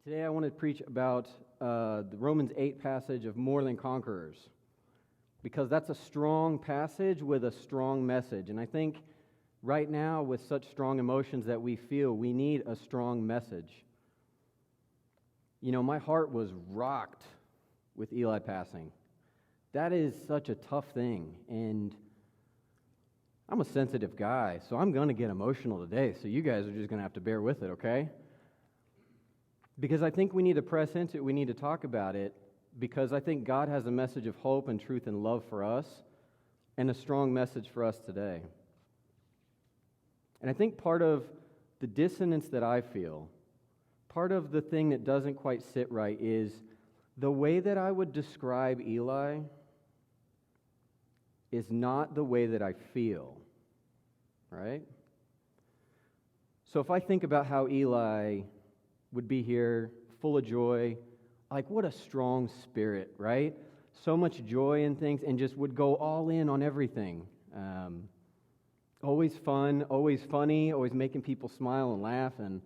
Today I want to preach about the Romans 8 passage of More Than Conquerors, because that's a strong passage with a strong message. And I think right now, with such strong emotions that we feel, we need a strong message. You know, my heart was rocked with Eli passing. That is such a tough thing, and I'm a sensitive guy, so I'm going to get emotional today, so you guys are just going to have to bear with it, okay? Because I think we need to press into it, we need to talk about it, because I think God has a message of hope and truth and love for us, and a strong message for us today. And I think part of the dissonance that I feel, part of the thing that doesn't quite sit right is the way that I would describe Eli is not the way that I feel, right? So if I think about how Eli would be here, full of joy, like what a strong spirit, right? So much joy in things, and just would go all in on everything. Always fun, always funny, always making people smile and laugh, and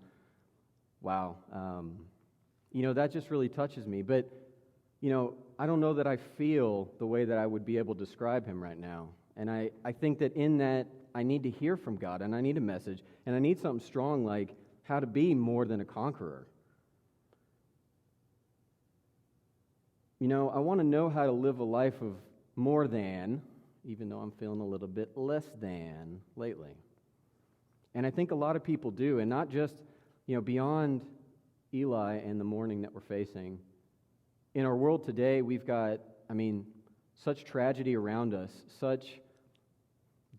wow. That just really touches me. But, I don't know that I feel the way that I would be able to describe him right now. And I think that in that, I need to hear from God, and I need a message, and I need something strong like how to be more than a conqueror. I want to know how to live a life of more than, even though I'm feeling a little bit less than lately. And I think a lot of people do, and not just, beyond Eli and the mourning that we're facing. In our world today, we've got, such tragedy around us, such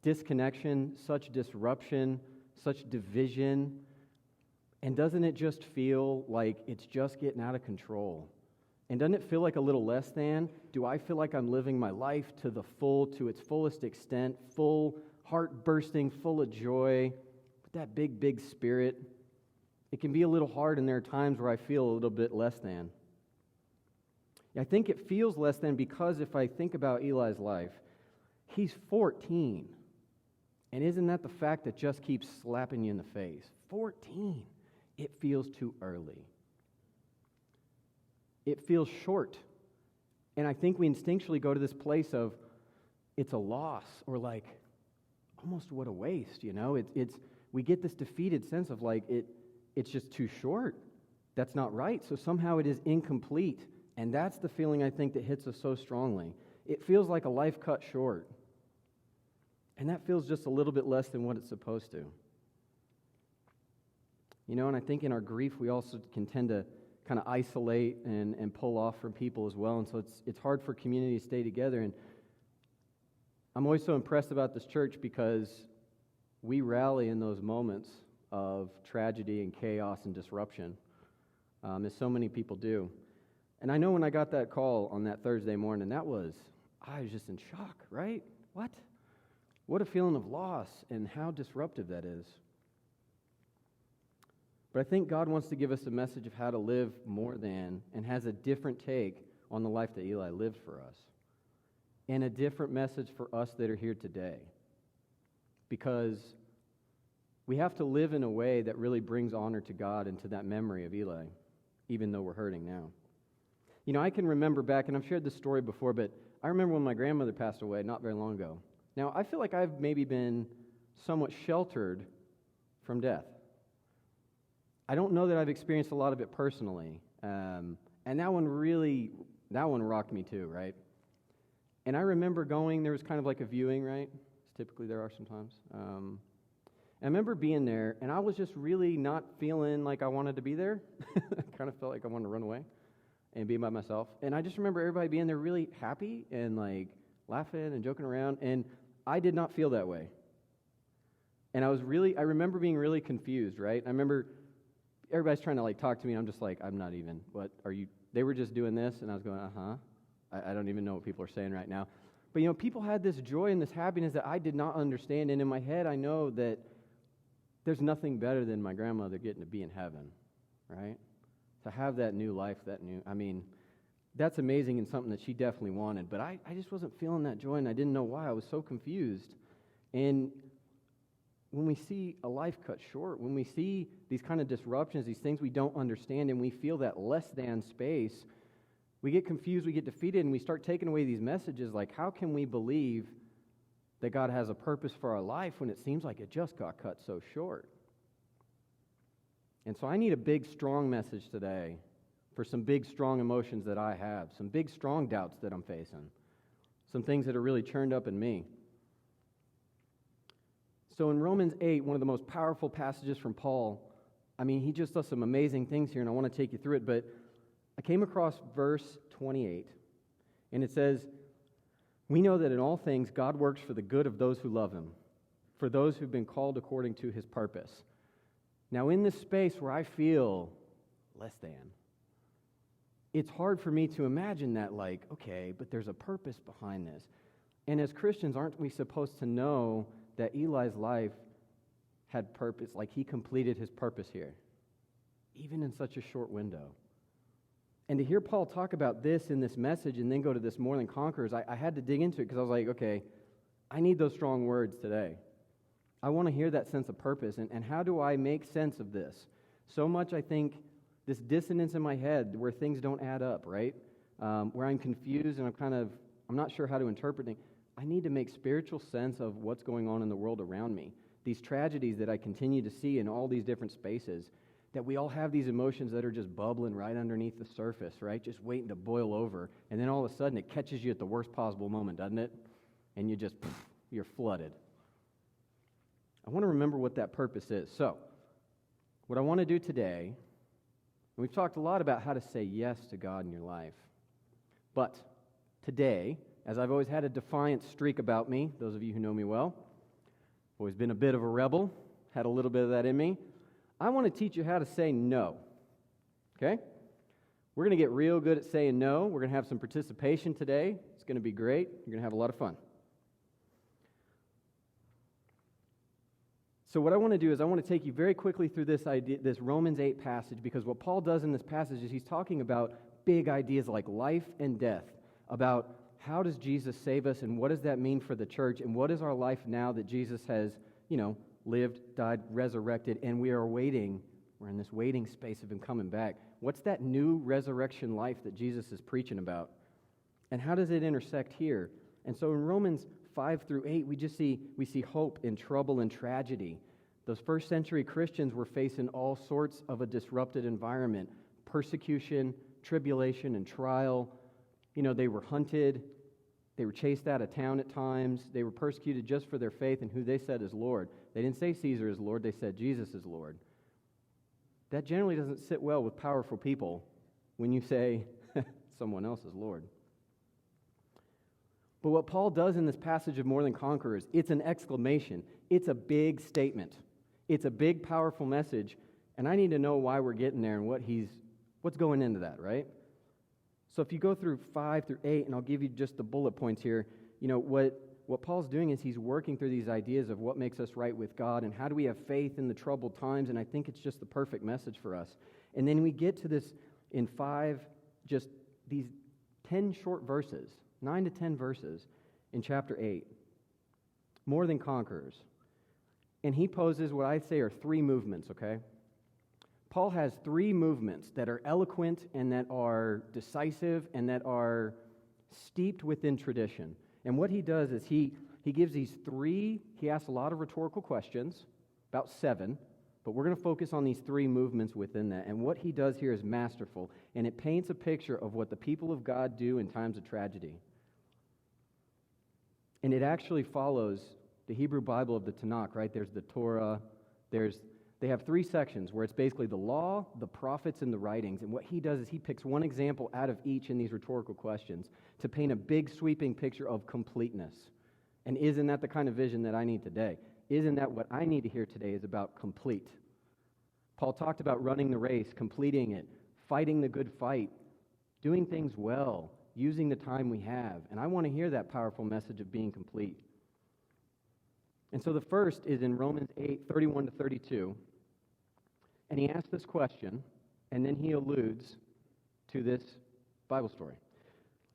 disconnection, such disruption, such division. And doesn't it just feel like it's just getting out of control? And doesn't it feel like a little less than? Do I feel like I'm living my life to its fullest extent, full, heart bursting, full of joy, with that big, big spirit? It can be a little hard, and there are times where I feel a little bit less than. I think it feels less than because if I think about Eli's life, he's 14. And isn't that the fact that just keeps slapping you in the face? 14. It feels too early. It feels short. And I think we instinctually go to this place of it's a loss, or like almost what a waste, we get this defeated sense of like it's just too short. That's not right. So somehow it is incomplete. And that's the feeling I think that hits us so strongly. It feels like a life cut short. And that feels just a little bit less than what it's supposed to. And I think in our grief, we also can tend to kind of isolate and pull off from people as well. And so it's hard for community to stay together. And I'm always so impressed about this church because we rally in those moments of tragedy and chaos and disruption, as so many people do. And I know when I got that call on that Thursday morning, I was just in shock, right? What a feeling of loss and how disruptive that is. But I think God wants to give us a message of how to live more than, and has a different take on the life that Eli lived for us. And a different message for us that are here today. Because we have to live in a way that really brings honor to God and to that memory of Eli, even though we're hurting now. I can remember back, and I've shared this story before, but I remember when my grandmother passed away not very long ago. Now, I feel like I've maybe been somewhat sheltered from death. I don't know that I've experienced a lot of it personally. And that one rocked me too, right? And I remember there was kind of like a viewing, right? As typically there are sometimes. And I remember being there, and I was just really not feeling like I wanted to be there. I kind of felt like I wanted to run away and be by myself. And I just remember everybody being there really happy and like laughing and joking around, and I did not feel that way. And I remember being really confused, right? I remember everybody's trying to like talk to me, and I'm just like, I'm not even, what are you, they were just doing this, and I was going, I don't even know what people are saying right now. But people had this joy and this happiness that I did not understand, and in my head I know that there's nothing better than my grandmother getting to be in heaven, right? To have that new life, that's amazing and something that she definitely wanted. But I just wasn't feeling that joy, and I didn't know why. I was so confused. And when we see a life cut short, when we see these kind of disruptions, these things we don't understand, and we feel that less than space, we get confused, we get defeated, and we start taking away these messages like, how can we believe that God has a purpose for our life when it seems like it just got cut so short? And so I need a big, strong message today for some big, strong emotions that I have, some big, strong doubts that I'm facing, some things that are really churned up in me. So in Romans 8, one of the most powerful passages from Paul, I mean, he just does some amazing things here, and I want to take you through it, but I came across verse 28, and it says, "We know that in all things God works for the good of those who love him, for those who've been called according to his purpose." Now, in this space where I feel less than, it's hard for me to imagine that, like, okay, but there's a purpose behind this. And as Christians, aren't we supposed to know that Eli's life had purpose, like he completed his purpose here, even in such a short window? And to hear Paul talk about this in this message and then go to this More Than Conquerors, I had to dig into it because I was like, okay, I need those strong words today. I want to hear that sense of purpose, and how do I make sense of this? So much, I think, this dissonance in my head where things don't add up, right? Where I'm confused and I'm not sure how to interpret things. I need to make spiritual sense of what's going on in the world around me. These tragedies that I continue to see in all these different spaces, that we all have these emotions that are just bubbling right underneath the surface, right? Just waiting to boil over. And then all of a sudden it catches you at the worst possible moment, doesn't it? And you're flooded. I want to remember what that purpose is. So, what I want to do today, and we've talked a lot about how to say yes to God in your life, but today, as I've always had a defiant streak about me, those of you who know me well, always been a bit of a rebel, had a little bit of that in me, I want to teach you how to say no, okay? We're going to get real good at saying no. We're going to have some participation today. It's going to be great. You're going to have a lot of fun. So what I want to do is I want to take you very quickly through this idea, this Romans 8 passage, because what Paul does in this passage is he's talking about big ideas like life and death, about how does Jesus save us and what does that mean for the church and what is our life now that Jesus has, lived, died, resurrected, and we're in this waiting space of him coming back. What's that new resurrection life that Jesus is preaching about? And how does it intersect here? And so in Romans 5 through 8, we see hope in trouble and tragedy. Those first century Christians were facing all sorts of a disrupted environment, persecution, tribulation, and trial. They were hunted, they were chased out of town at times, they were persecuted just for their faith in who they said is Lord. They didn't say Caesar is Lord, they said Jesus is Lord. That generally doesn't sit well with powerful people when you say someone else is Lord. But what Paul does in this passage of More Than Conquerors, it's an exclamation. It's a big statement. It's a big, powerful message, and I need to know why we're getting there and what's going into that, right? So if you go through 5 through 8, and I'll give you just the bullet points here, what Paul's doing is he's working through these ideas of what makes us right with God and how do we have faith in the troubled times, and I think it's just the perfect message for us. And then we get to this in 5, just these 10 short verses, 9 to 10 verses in chapter 8. More Than Conquerors. And he poses what I say are 3 movements, okay? Paul has 3 movements that are eloquent and that are decisive and that are steeped within tradition. And what he does is he gives these 3, he asks a lot of rhetorical questions, about 7, but we're going to focus on these 3 movements within that. And what he does here is masterful, and it paints a picture of what the people of God do in times of tragedy. And it actually follows the Hebrew Bible of the Tanakh, right? There's the Torah, they have 3 sections where it's basically the law, the prophets, and the writings. And what he does is he picks one example out of each in these rhetorical questions to paint a big sweeping picture of completeness. And isn't that the kind of vision that I need today? Isn't that what I need to hear today is about complete? Paul talked about running the race, completing it, fighting the good fight, doing things well, using the time we have. And I want to hear that powerful message of being complete. And so the first is in Romans 8, 31 to 32. And he asks this question, and then he alludes to this Bible story.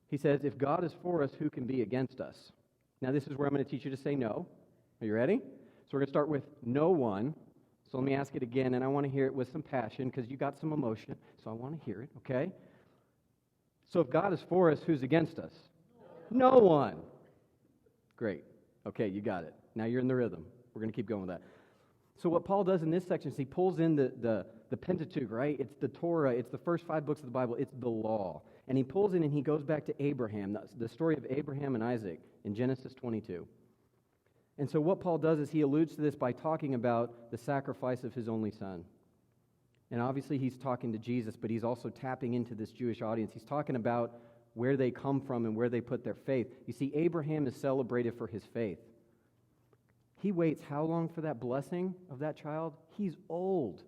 He says, if God is for us, who can be against us? Now this is where I'm going to teach you to say no. Are you ready? So we're going to start with no one. So let me ask it again, and I want to hear it with some passion because you got some emotion, so I want to hear it, okay? So if God is for us, who's against us? No one. Great. Okay, you got it. Now you're in the rhythm. We're going to keep going with that. So what Paul does in this section is he pulls in the Pentateuch, right? It's the Torah. It's the first 5 books of the Bible. It's the law. And he pulls in and he goes back to Abraham, the story of Abraham and Isaac in Genesis 22. And so what Paul does is he alludes to this by talking about the sacrifice of his only son. And obviously he's talking to Jesus, but he's also tapping into this Jewish audience. He's talking about where they come from and where they put their faith. You see, Abraham is celebrated for his faith. He waits how long for that blessing of that child? He's old.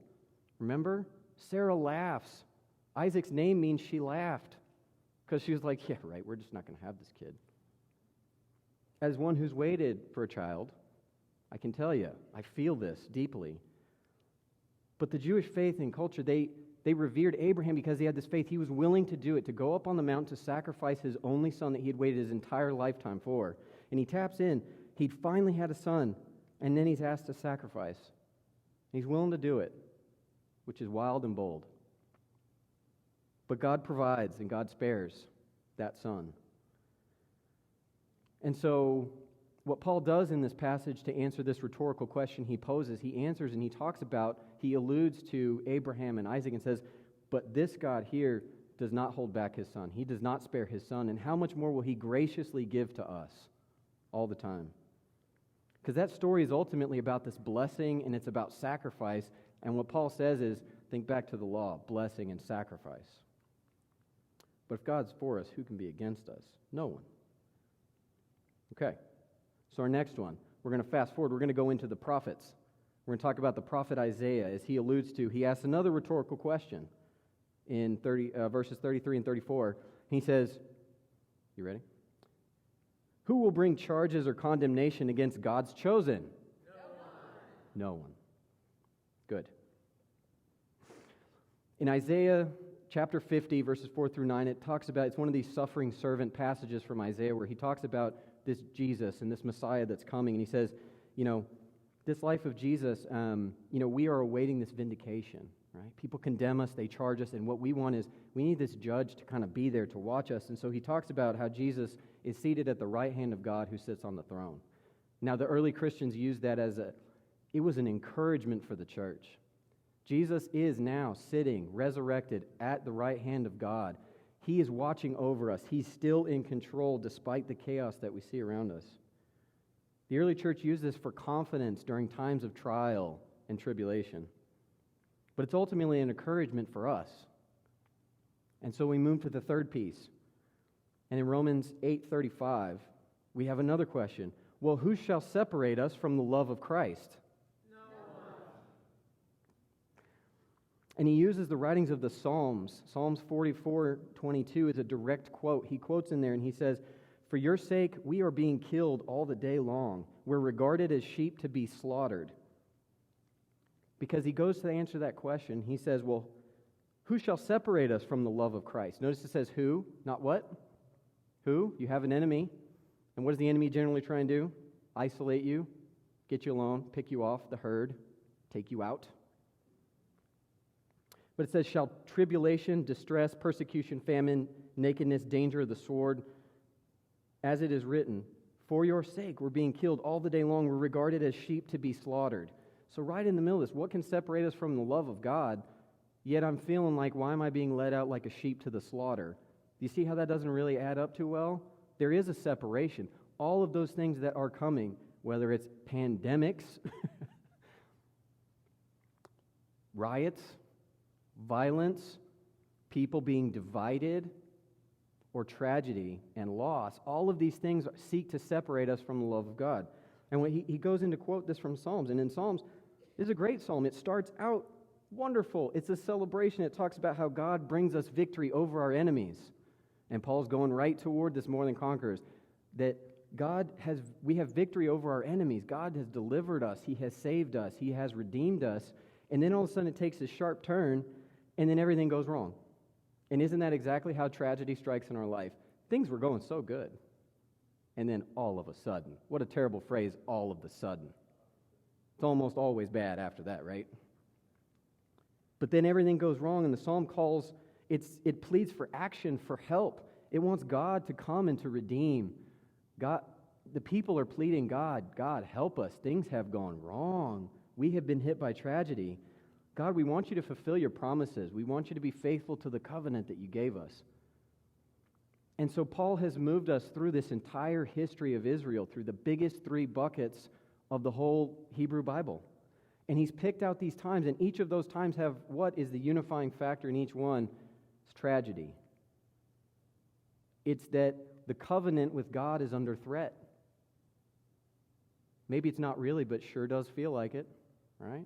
Remember? Sarah laughs. Isaac's name means she laughed because she was like, yeah, right, we're just not going to have this kid. As one who's waited for a child, I can tell you, I feel this deeply. But the Jewish faith and culture, they revered Abraham because he had this faith. He was willing to do it, to go up on the mountain to sacrifice his only son that he had waited his entire lifetime for. And he taps in. He'd finally had a son, and then he's asked to sacrifice. He's willing to do it, which is wild and bold. But God provides and God spares that son. And so what Paul does in this passage to answer this rhetorical question he poses, he answers and he talks about, he alludes to Abraham and Isaac and says, but this God here does not hold back his son. He does not spare his son. And how much more will he graciously give to us all the time? Because that story is ultimately about this blessing and it's about sacrifice. And what Paul says is, think back to the law, blessing and sacrifice. But if God's for us, who can be against us? No one. Okay, so our next one, we're going to fast forward. We're going to go into the prophets. We're going to talk about the prophet Isaiah. As he alludes to, he asks another rhetorical question in verses 33 and 34. He says, you ready? Who will bring charges or condemnation against God's chosen? No one. Good. In Isaiah chapter 50, verses 4 through 9, it talks about, it's one of these suffering servant passages from Isaiah where he talks about this Jesus and this Messiah that's coming. And he says, this life of Jesus, we are awaiting this vindication, right? People condemn us, they charge us, and what we want is we need this judge to kind of be there to watch us. And so he talks about how Jesus is seated at the right hand of God who sits on the throne. Now, the early Christians used that it was an encouragement for the church. Jesus is now sitting, resurrected, at the right hand of God. He is watching over us. He's still in control despite the chaos that we see around us. The early church used this for confidence during times of trial and tribulation. But it's ultimately an encouragement for us. And so we move to the third piece. And in Romans 8:35, we have another question. Well, who shall separate us from the love of Christ? And he uses the writings of the Psalms. Psalms 44:22 is a direct quote. He quotes in there and he says, for your sake we are being killed all the day long. We're regarded as sheep to be slaughtered. Because he goes to answer that question, he says, well, who shall separate us from the love of Christ? Notice it says who, not what. Who? You have an enemy. And what does the enemy generally try and do? Isolate you, get you alone, pick you off the herd, take you out. But it says, shall tribulation, distress, persecution, famine, nakedness, danger of the sword, as it is written, for your sake we're being killed all the day long. We're regarded as sheep to be slaughtered. So right in the middle of this, what can separate us from the love of God? Yet I'm feeling like, why am I being led out like a sheep to the slaughter? Do you see how that doesn't really add up too well? There is a separation. All of those things that are coming, whether it's pandemics, riots, violence, people being divided, or tragedy and loss, all of these things seek to separate us from the love of God. And when he goes in to quote this from Psalms, and in Psalms, this is a great psalm. It starts out wonderful. It's a celebration. It talks about how God brings us victory over our enemies. And Paul's going right toward this More Than Conquerors, that we have victory over our enemies. God has delivered us. He has saved us. He has redeemed us. And then all of a sudden it takes a sharp turn, and then everything goes wrong. And isn't that exactly how tragedy strikes in our life? Things were going so good. And then all of a sudden, what a terrible phrase, all of the sudden. It's almost always bad after that, right? But then everything goes wrong, and the psalm it pleads for action, for help. It wants God to come and to redeem. God, the people are pleading, God, help us. Things have gone wrong. We have been hit by tragedy. God, we want you to fulfill your promises. We want you to be faithful to the covenant that you gave us. And so Paul has moved us through this entire history of Israel, through the biggest three buckets of the whole Hebrew Bible. And he's picked out these times, and each of those times have what is the unifying factor in each one? It's tragedy. It's that the covenant with God is under threat. Maybe it's not really, but sure does feel like it, right?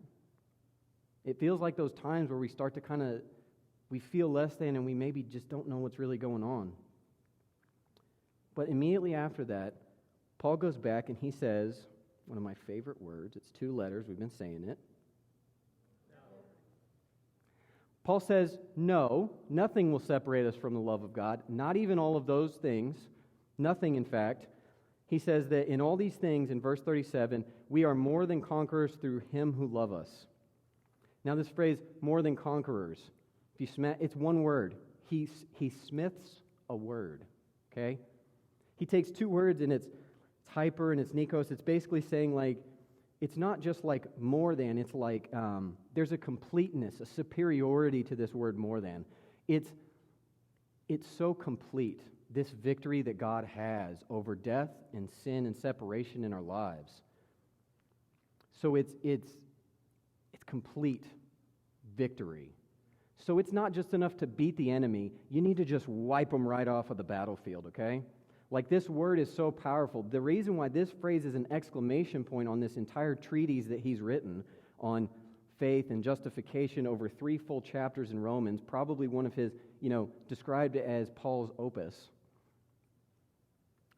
It feels like those times where we start to we feel less than, and we maybe just don't know what's really going on. But immediately after that, Paul goes back and he says, one of my favorite words, it's 2 letters, we've been saying it. Paul says, no, nothing will separate us from the love of God, not even all of those things, nothing in fact. He says that in all these things, in verse 37, we are more than conquerors through him who loved us. Now this phrase, more than conquerors, it's one word. He smiths a word, okay? He takes 2 words, and it's hyper and it's nikos. It's basically saying, like, it's not just like more than, it's like there's a completeness, a superiority to this word more than. It's so complete, this victory that God has over death and sin and separation in our lives. So it's complete victory. So it's not just enough to beat the enemy. You need to just wipe them right off of the battlefield, okay? Like, this word is so powerful. The reason why this phrase is an exclamation point on this entire treatise that he's written on faith and justification over 3 full chapters in Romans, probably one of his, described as Paul's opus.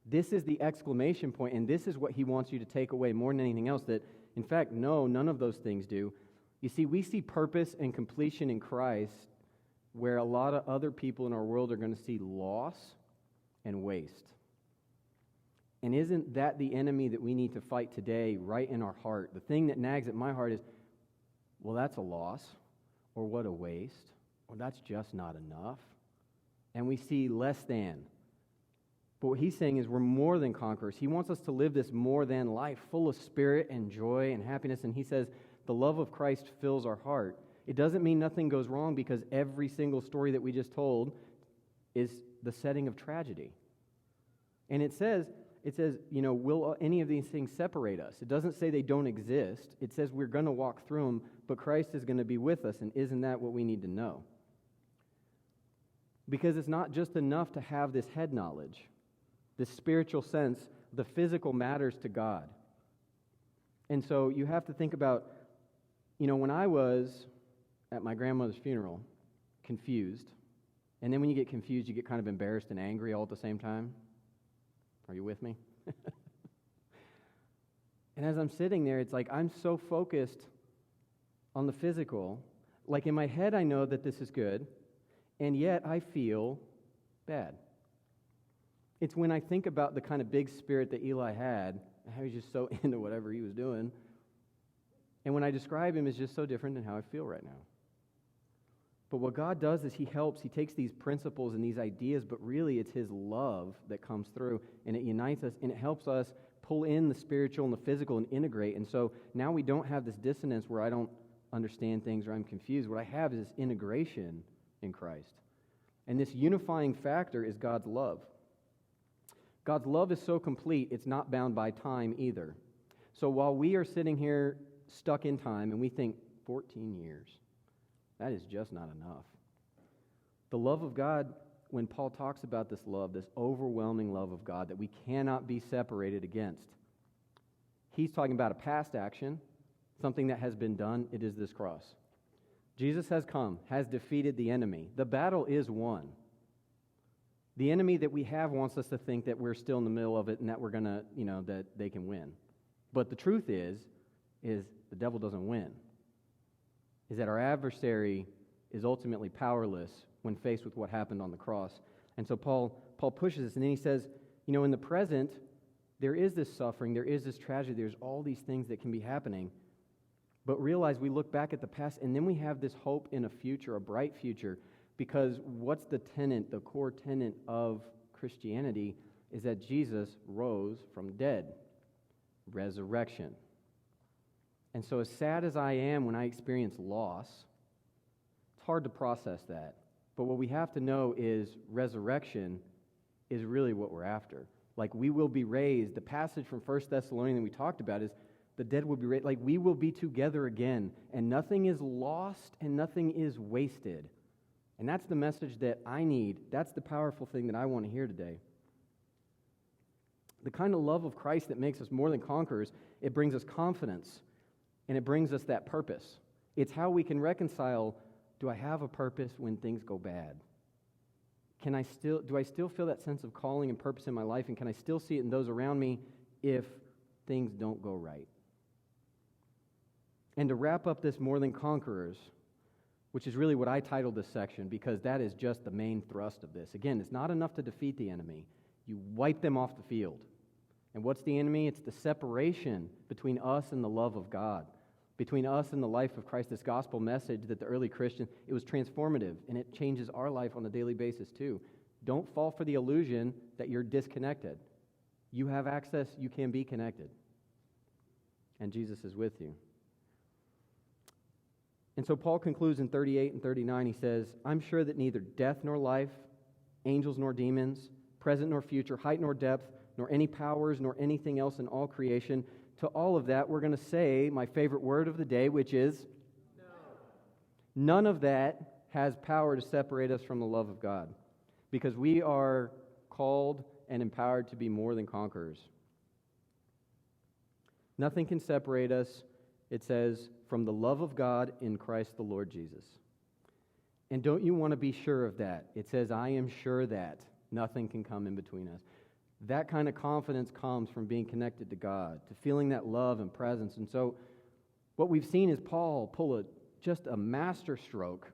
This is the exclamation point, and this is what he wants you to take away more than anything else, that, in fact, no, none of those things do. You see, we see purpose and completion in Christ where a lot of other people in our world are going to see loss and waste. And isn't that the enemy that we need to fight today right in our heart? The thing that nags at my heart is, well, that's a loss, or what a waste, or that's just not enough. And we see less than. But what he's saying is we're more than conquerors. He wants us to live this more than life, full of spirit and joy and happiness. And he says the love of Christ fills our heart. It doesn't mean nothing goes wrong, because every single story that we just told is the setting of tragedy. And it says, will any of these things separate us? It doesn't say they don't exist. It says we're going to walk through them, but Christ is going to be with us, and isn't that what we need to know? Because it's not just enough to have this head knowledge, this spiritual sense. The physical matters to God. And so you have to think about, when I was at my grandmother's funeral, confused, and then when you get confused, you get kind of embarrassed and angry all at the same time. Are you with me? And as I'm sitting there, it's like I'm so focused on the physical. Like, in my head, I know that this is good, and yet I feel bad. It's when I think about the kind of big spirit that Eli had, and how he was just so into whatever he was doing, and when I describe him, it's just so different than how I feel right now. But what God does is he takes these principles and these ideas, but really it's his love that comes through, and it unites us, and it helps us pull in the spiritual and the physical and integrate. And so now we don't have this dissonance where I don't understand things or I'm confused. What I have is this integration in Christ. And this unifying factor is God's love. God's love is so complete, it's not bound by time either. So while we are sitting here stuck in time and we think 14 years, that is just not enough. The love of God, when Paul talks about this love, this overwhelming love of God that we cannot be separated against, he's talking about a past action, something that has been done. It is this cross. Jesus has come, has defeated the enemy. The battle is won. The enemy that we have wants us to think that we're still in the middle of it and that we're going to, that they can win. But the truth is the devil doesn't win. Is that our adversary is ultimately powerless when faced with what happened on the cross. And so Paul pushes this, and then he says, in the present, there is this suffering, there is this tragedy, there's all these things that can be happening, But realize we look back at the past, and then we have this hope in a future, a bright future, because what's the tenet, the core tenet of Christianity is that Jesus rose from the dead. Resurrection. And so as sad as I am when I experience loss, it's hard to process that. But what we have to know is resurrection is really what we're after. Like we will be raised. The passage from 1 Thessalonians that we talked about is the dead will be raised. Like we will be together again. And nothing is lost and nothing is wasted. And that's the message that I need. That's the powerful thing that I want to hear today. The kind of love of Christ that makes us more than conquerors, it brings us confidence and it brings us that purpose. It's how we can reconcile, do I have a purpose when things go bad? Do I still feel that sense of calling and purpose in my life, and can I still see it in those around me if things don't go right? And to wrap up this More Than Conquerors, which is really what I titled this section, because that is just the main thrust of this. Again, it's not enough to defeat the enemy. You wipe them off the field. And what's the enemy? It's the separation between us and the love of God, between us and the life of Christ. This gospel message that the early Christians, it was transformative, and it changes our life on a daily basis too. Don't fall for the illusion that you're disconnected. You have access, you can be connected. And Jesus is with you. And so Paul concludes in 38 and 39, he says, I'm sure that neither death nor life, angels nor demons, present nor future, height nor depth, nor any powers, nor anything else in all creation. To all of that, we're going to say my favorite word of the day, which is no. None of that has power to separate us from the love of God, because we are called and empowered to be more than conquerors. Nothing can separate us, it says, from the love of God in Christ the Lord Jesus. And don't you want to be sure of that? It says, I am sure that nothing can come in between us. That kind of confidence comes from being connected to God, to feeling that love and presence. And so what we've seen is Paul pull just a master stroke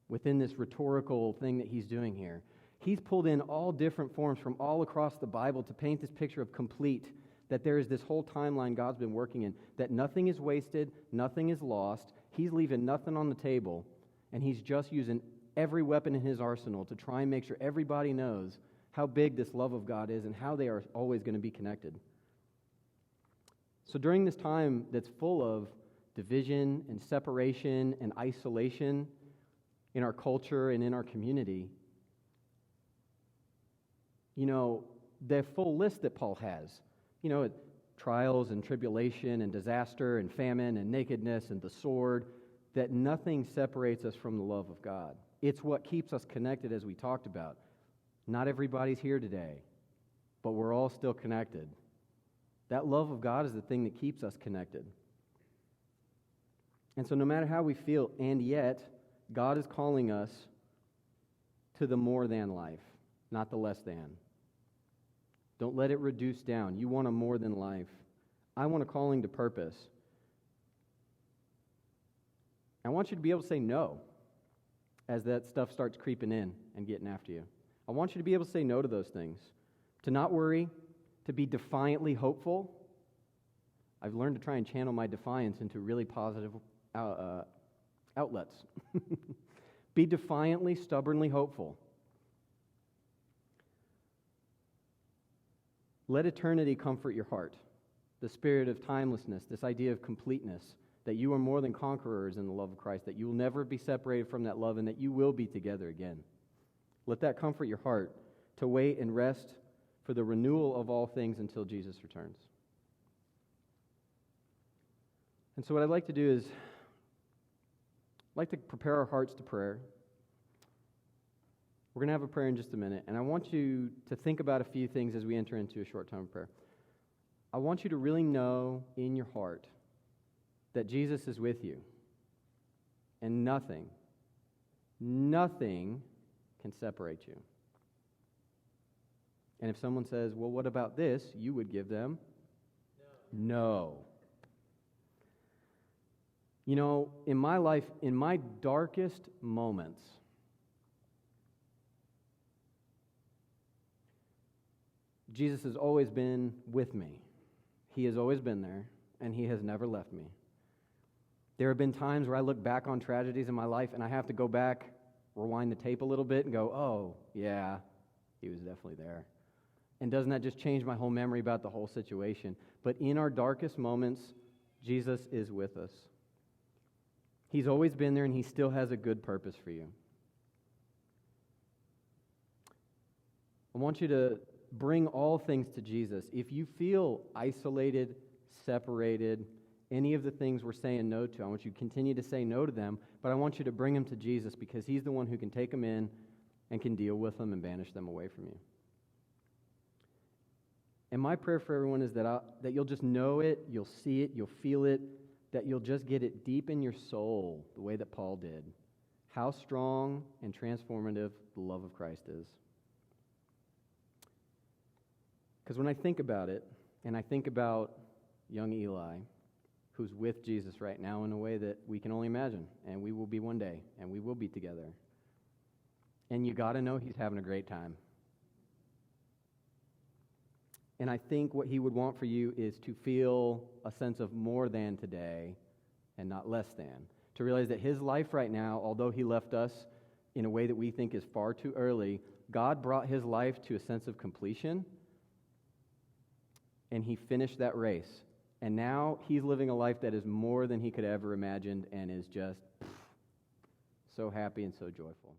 within this rhetorical thing that he's doing here. He's pulled in all different forms from all across the Bible to paint this picture of complete, that there is this whole timeline God's been working in, that nothing is wasted, nothing is lost. He's leaving nothing on the table, and he's just using every weapon in his arsenal to try and make sure everybody knows how big this love of God is and how they are always going to be connected. So during this time that's full of division and separation and isolation in our culture and in our community, the full list that Paul has, trials and tribulation and disaster and famine and nakedness and the sword, that nothing separates us from the love of God. It's what keeps us connected, as we talked about. Not everybody's here today, but we're all still connected. That love of God is the thing that keeps us connected. And so no matter how we feel, and yet, God is calling us to the more than life, not the less than. Don't let it reduce down. You want a more than life. I want a calling to purpose. I want you to be able to say no as that stuff starts creeping in and getting after you. I want you to be able to say no to those things, to not worry, to be defiantly hopeful. I've learned to try and channel my defiance into really positive outlets. Be defiantly, stubbornly hopeful. Let eternity comfort your heart. The spirit of timelessness, this idea of completeness, that you are more than conquerors in the love of Christ, that you will never be separated from that love, and that you will be together again. Let that comfort your heart to wait and rest for the renewal of all things until Jesus returns. And so what I'd like to do is, I'd like to prepare our hearts to prayer. We're going to have a prayer in just a minute, and I want you to think about a few things as we enter into a short time of prayer. I want you to really know in your heart that Jesus is with you, and nothing can separate you. And if someone says, well, what about this? You would give them no. In my life, in my darkest moments, Jesus has always been with me. He has always been there, and he has never left me. There have been times where I look back on tragedies in my life and I have to go back, rewind the tape a little bit and go, oh, yeah, he was definitely there. And doesn't that just change my whole memory about the whole situation? But in our darkest moments, Jesus is with us. He's always been there, and he still has a good purpose for you. I want you to bring all things to Jesus. If you feel isolated, separated, any of the things we're saying no to, I want you to continue to say no to them, but I want you to bring them to Jesus because he's the one who can take them in and can deal with them and banish them away from you. And my prayer for everyone is that you'll just know it, you'll see it, you'll feel it, that you'll just get it deep in your soul, the way that Paul did. How strong and transformative the love of Christ is. Because when I think about it, and I think about young Eli, who's with Jesus right now in a way that we can only imagine, and we will be one day, and we will be together. And you got to know he's having a great time. And I think what he would want for you is to feel a sense of more than today and not less than. To realize that his life right now, although he left us in a way that we think is far too early, God brought his life to a sense of completion, and he finished that race. And now he's living a life that is more than he could ever imagined and is just so happy and so joyful.